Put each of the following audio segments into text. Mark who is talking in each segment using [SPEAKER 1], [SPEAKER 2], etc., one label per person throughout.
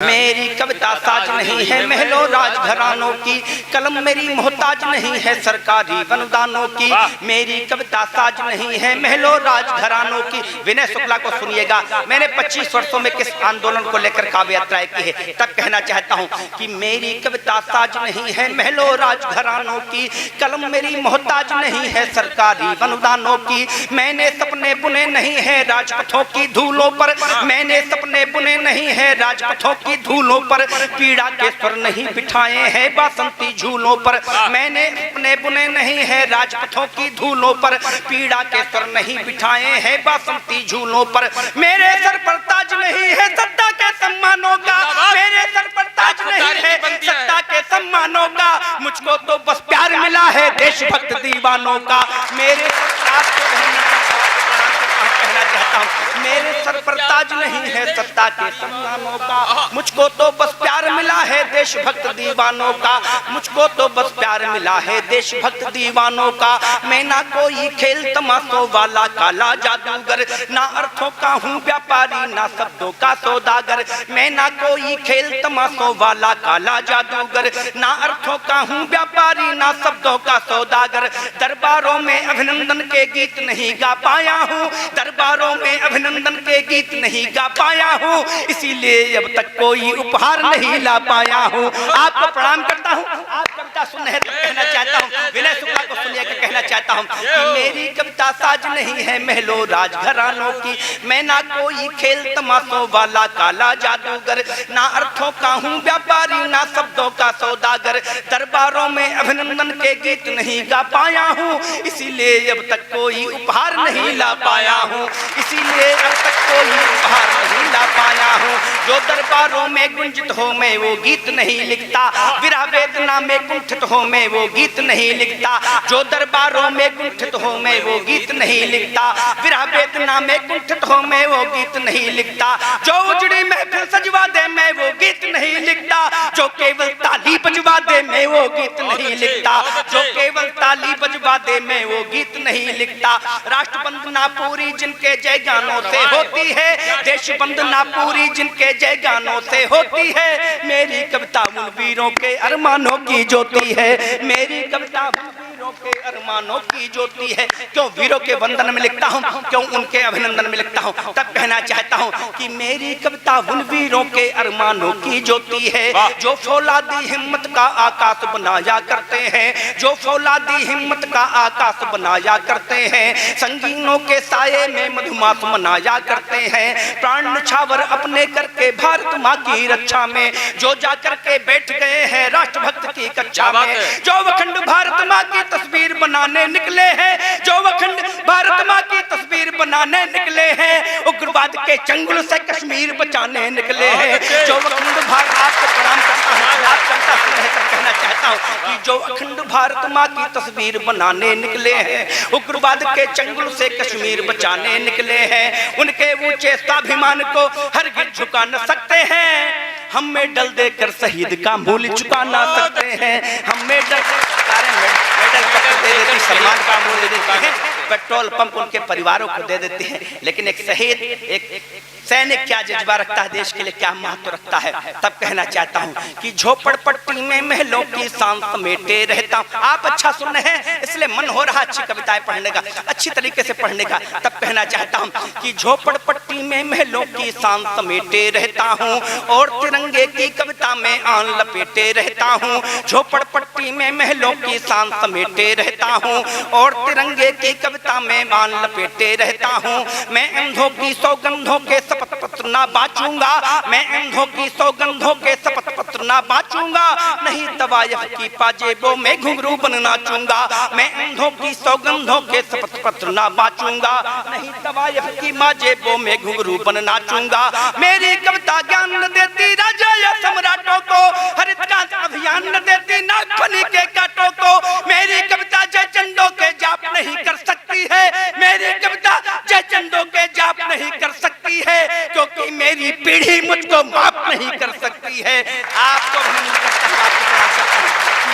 [SPEAKER 1] मेरी कविता साज नहीं है महलों राजघरानों की, कलम मेरी मोहताज नहीं है सरकारी अनुदानों की। मेरी कविता साज नहीं है महलों राजघरानों की। विनय शुक्ला को सुनिएगा, मैंने 25 वर्षों में किस आंदोलन को लेकर काव्य यात्राएं की है, तब कहना चाहता हूँ कि मेरी कविता साज नहीं है महलों राजघरानों की, कलम मेरी मोहताज नहीं है सरकारी अनुदानों की। मैंने सपने बुने नहीं है राजपथों की धूलों पर, मैंने सपने बुने नहीं है राजपथों की धूलों पर, पीड़ा के स्वर नहीं बिठाए हैं बासंती झूलों पर। मैंने अपने बुने नहीं है राजपथों की धूलों पर, पीड़ा के स्वर नहीं बिठाए हैं बासंती झूलों पर। मेरे सर पर ताज नहीं है सत्ता के सम्मानों का, मेरे सर पर ताज नहीं है सत्ता के सम्मानों का, मुझको तो बस प्यार मिला है देशभक्त दीवानों का। मेरे कहना चाहता हूँ, मेरे सर पर ताज नहीं है सत्ता के सम्मानों का, मुझको तो बस प्यार मिला है देशभक्त दीवानों का, मुझको तो बस प्यार मिला है देशभक्त दीवानों का। मैं ना कोई खेल तमाशों वाला काला जादूगर, ना अर्थों का हूँ व्यापारी ना शब्दों का सौदागर। मैं ना कोई खेल तमाशों वाला काला जादूगर, ना अर्थों का हूँ व्यापारी ना शब्दों का सौदागर। दरबारों में अभिनंदन के गीत नहीं गा पाया हूँ, दरबारों में अभिनंदन के गीत नहीं गा पाया हूँ, इसीलिए अब तक कोई उपहार नहीं ला पाया हूँ। आपको प्रणाम करता हूँ। आप कविता सुन रहे तो कहना चाहता हूँ, विनय शुक्ला को सुनिए कि कहना चाहता हूँ कि मेरी कविता साज नहीं है महलों राजघरानों की, मैं ना कोई खेल तमाशों वाला काला जादूगर, ना अर्थों का हूँ व्यापारी ना शब्दों का सौदागर। दरबारों में अभिनंदन के गीत नहीं गा पाया हूँ, इसीलिए अब तक कोई उपहार नहीं ला पाया हूँ, इसीलिए अब तक कोई उपहार नहीं ला पाया हूँ। जो दरबारों में गुंजित हो मैं वो गीत नहीं लिखता, विरह वेदना में कुंठित हो मैं वो गीत नहीं लिखता। जो दरबारों में कुंठित हो मैं वो गीत नहीं लिखता, विरह वेदना में कुंठित हो मैं वो गीत नहीं लिखता। जो उजड़ी महफिल सजवा दे मैं वो गीत नहीं लिखता, जो केवल ताली बजवा दे मैं वो गीत नहीं लिखता, जो केवल ताली बजवा दे मैं वो गीत नहीं लिखता। राष्ट्रवंदना पूरी जिनके जय गानों से होती है, देश वंदना पूरी जिनके जय गानों से होती है। मेरी कविता उन वीरों के अरमानों की ज्योति है, मेरी कविता वीरों के अरमानों की ज्योति है। क्यों वीरों के वंदन में लिखता हूँ, क्यों उनके अभिनंदन में लिखता हूँ, तब कहना चाहता हूँ कि मेरी कविता उन वीरों के अरमानों की ज्योति है, जो फौलादी हिम्मत का आकाश बनाया करते हैं, जो फौलादी हिम्मत का आकाश बनाया करते हैं। संगीनों के साये में मधुमास मनाया करते हैं, प्राण न्यौछावर अपने करके भारत माँ की रक्षा में, जो जाकर के बैठ गए हैं राष्ट्रभक्त की कक्षा में। जो अखंड भारत माँ की तस्वीर बनाने निकले हैं, जो अखंड भारत माँ की तस्वीर बनाने निकले हैं, उग्रवाद के चंगुल से कश्मीर बचाने निकले हैं। जो अखंड भारत, आपको प्रणाम करता हूँ, आप कविता सुन रहे तब कहना चाहता हूँ कि जो अखंड भारत माँ की तस्वीर बनाने निकले हैं, उग्रवाद के चंगुल से कश्मीर बचाने निकले हैं, उनके ऊंचे स्वाभिमान को हरगिज झुका न सकते हैं। हम में डल देकर शहीद का मूल्य चुका ना सकते हैं, हम में डल मेडल दे देती, सम्मान का मूल्य देते हैं, पेट्रोल पंप उनके परिवारों को दे देते हैं, लेकिन एक शहीद एक सैनिक क्या जज्बा रखता है, देश के लिए क्या महत्व रखता है। तब कहना चाहता हूँ कि झोपड़पट्टी में महलों की शान समेटे रहता हूँ। आप अच्छा सुन रहे हैं इसलिए मन हो रहा अच्छी कविताएं पढ़ने का, अच्छी तरीके से पढ़ने का। तब कहना चाहता हूँ कि झोपड़पट्टी में महलों की शान समेटे रहता हूँ, और तिरंगे की कविता में आन लपेटे रहता हूँ। झोपड़पट्टी में महलों की शान समेटे रहता हूँ, और तिरंगे की कविता में आन लपेटे रहता हूँ। मैं अंधों की सौगंधों के शपथ पत्र ना बाचूंगा, मैं अंधों की सौगंधों के शपथ पत्र ना बाचूंगा, नहीं तवायफ की पाजेबों में घुंघरू बन नाचूंगा। मैं अंधों की सौगंधों के शपथ पत्र ना बाचूंगा, नहीं तवायफ की माजेबों में घुंघरू बन नाचूंगा। मेरी कविता ज्ञान न देती राजा या सम्राटों को, हरित क्रांति अभियान न देती नागफनी के कांटों को। मेरी कविता जय चंदों के जाप नहीं कर सकती है, मेरी कविता जय चंदों के जाप नहीं कर सकती है, क्योंकि मेरी पीढ़ी मुझको माफ नहीं कर सकती है। आपको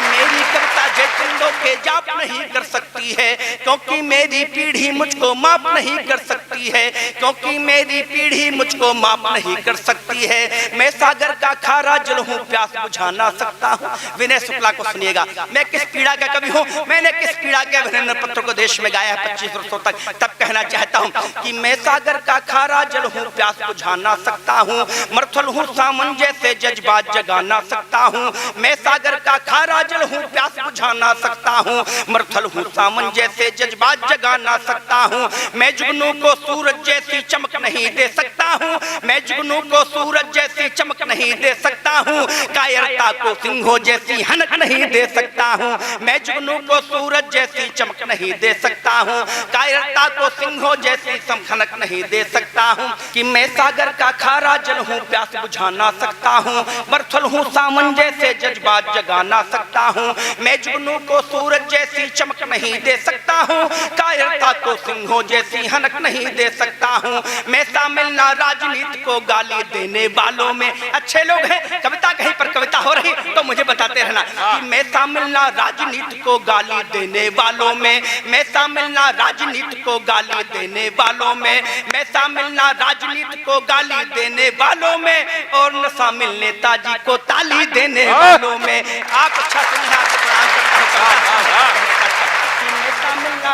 [SPEAKER 1] मेरी कविता जयचंदों के जाप नहीं कर सकती है, क्योंकि मेरी पीढ़ी मुझको माफ नहीं कर सकती है, क्योंकि मेरी पीढ़ी मुझको माफ नहीं कर सकती है। मैं सागर का खारा जल हूँ, प्यास बुझा ना सकता हूँ। विनय शुक्ला को सुनिएगा, मैं किस पीड़ा का कवि हूँ, मैंने किस पीड़ा के अभिनंदन पत्र को देश में गाया है 25 वर्षों तक। तब कहना चाहता हूँ कि मैं सागर का खारा जल हूँ, प्यास बुझा ना सकता हूँ। मर्थल हूँ सामन जैसे जज्बात जगा ना सकता हूँ। मैं सागर का खारा जल हूँ, प्यास बुझा ना सकता हूँ। मर्थल हूँ सामन जैसे जज्बात जगा ना सकता हूँ। मैं जुगनू को सूरज जैसी चमक नहीं दे सकता हूँ। मैं जुगनू को सूरज जैसी चमक नहीं दे सकता हूँ। कायरता को सिंहों जैसी हनक नहीं दे सकता हूँ। मैं जुगनू को सूरज जैसी चमक नहीं दे सकता हूँ। कायरता को सिंहों जैसी हनक नहीं दे सकता हूँ। कि मैं सागर का खारा जल हूँ, प्यास बुझा ना सकता हूँ। मर्थल हूँ सामन जैसे जज्बात जगा ना सकता हूँ। मैं जुगनू को सूरज जैसी चमक नहीं दे सकता हूँ। कायरता को सिंहों जैसी हनक नहीं दे सकता हूँ। मैं शामिल ना राजनीति को गाली देने वालों में। अच्छे लोग हैं, कविता कहीं पर कविता हो रही तो मुझे बताते रहना कि मैं शामिल ना राजनीति को गाली देने वालों में। मैं शामिल ना राजनीति को गाली देने वालों में। मैं शामिल ना राजनीति को गाली देने वालों में, और न शामिल नेताजी को ताली देने वालों में। आप अच्छा सुनिए,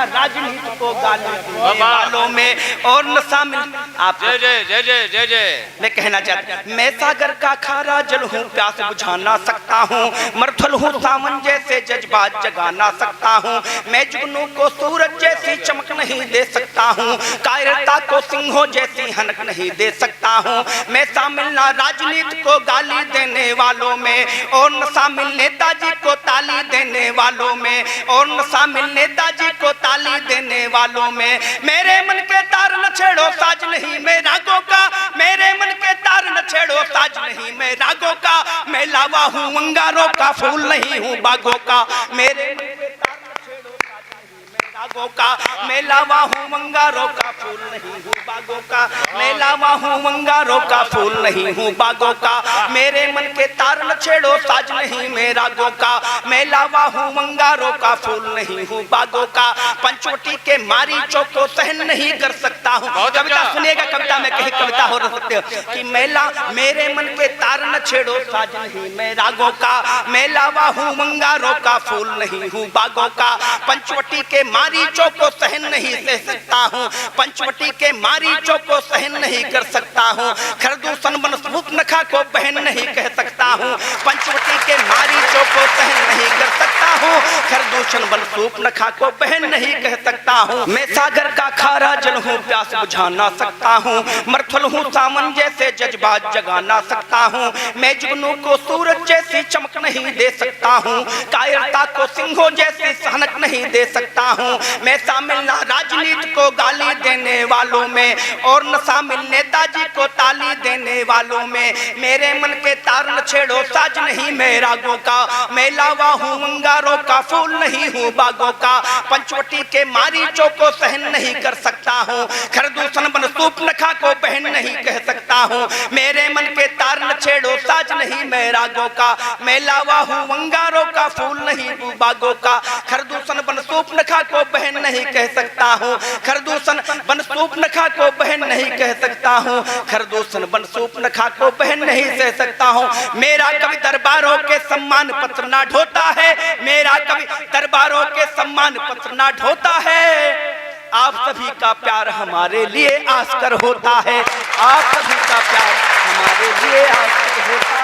[SPEAKER 1] राजनीति को गाली देने वालों में, और न शामिल आप
[SPEAKER 2] जय जय जय जय जय जय।
[SPEAKER 1] मैं कहना चाहता हूँ, मैं सागर का खारा जल हूँ, प्यास बुझा ना सकता हूँ। मर्थल हूँ सावन जैसे जज्बात जगा ना सकता हूँ। मैं जुगनू को सूरज जैसी चमक नहीं दे सकता हूँ। कायरता को सिंहों जैसी हनक नहीं दे सकता हूँ। मैं शामिल ना राजनीति को गाली देने वालों में, और न शामिल नेताजी को ताली देने वालों में, और न शामिल नेताजी को ताली देने वालों में। मेरे मन के तार न छेड़ो, साज नहीं मैं रागों का। मेरे मन के तार न छेड़ो, साज नहीं मैं रागों का। मैं लावा हूँ अंगारों का, फूल नहीं हूँ बागों का। मेरे मन के तार न छेड़ो, साज नहीं मैं रागों का। मैं लावा हूँ अंगारों का, फूल नहीं हूँ बागों का। मैं लावा हूँ अंगारों का, फूल नहीं हूँ बागों का। मेरे मन के तार न छेड़ो, साज नहीं मैं रागों का। मैं लावा हूँ अंगारों का, फूल नहीं हूँ बागों का। पंचवटी के मारीचों को सहन नहीं कर सकता हूँ। कविता सुनिएगा, कविता में कहीं कविता हो सकते हो कि मेरे मन के तार न छेड़ो, साज नहीं मैं रागों का। मैं लावा हूँ अंगारों का, फूल नहीं हूँ बागों का। पंचवटी के मारीचों को सहन नहीं सह सकता हूँ। पंचवटी के मारीचों को सहन नहीं कर सकता हूँ। खरदूषण बन नखा को बहन नहीं कह सकता हूँ। पंचवटी के मारीचों को सहन नहीं कर सकता हूँ। खरदूषण बन नखा को बहन नहीं कह सकता हूँ। मैं सागर का खारा जल हूँ, प्यास बुझा ना सकता हूँ। मर्थल हूँ सामन जैसे जज्बात जगा ना सकता हूँ। मैं जुगनू को सूरज जैसी चमक नहीं दे सकता हूँ। कायरता को सिंहों जैसी सहनक नहीं दे सकता हूँ। मैं शामिल ना राजनीति को गाली देने वालों में, और न शामिल नेताजी को ताली देने वालों में। मेरे मन के तार न छेड़ो, साज नहीं मैं रागों का। मैं लावा हूँ अंगारों का, फूल नहीं हूँ बागों का। पंचवटी के मारीचों को सहन नहीं कर सकता हूँ। खरदूषण बन नखा को बहन नहीं कह सकता हूँ। मेरे मन के तार न छेड़ो, साज नहीं मैं रागों का। मैं लावा हूँ अंगारों का, फूल नहीं हूँ बागों का। खरदूषण बन नखा को बहन नहीं कह सकता हूँ। खरदूषण बन नखा को बहन नहीं कह सकता हूँ। खरदूषण बन नखा को बहन नहीं सह सकता हूँ। मेरा कवि दरबारों के सम्मान पत्र ना ढोता है। मेरा कवि दरबारों के सम्मान पत्र ना ढोता है। आप सभी का प्यार हमारे लिए आस्कर होता है। आप सभी का प्यार हमारे लिए आस्कर होता है।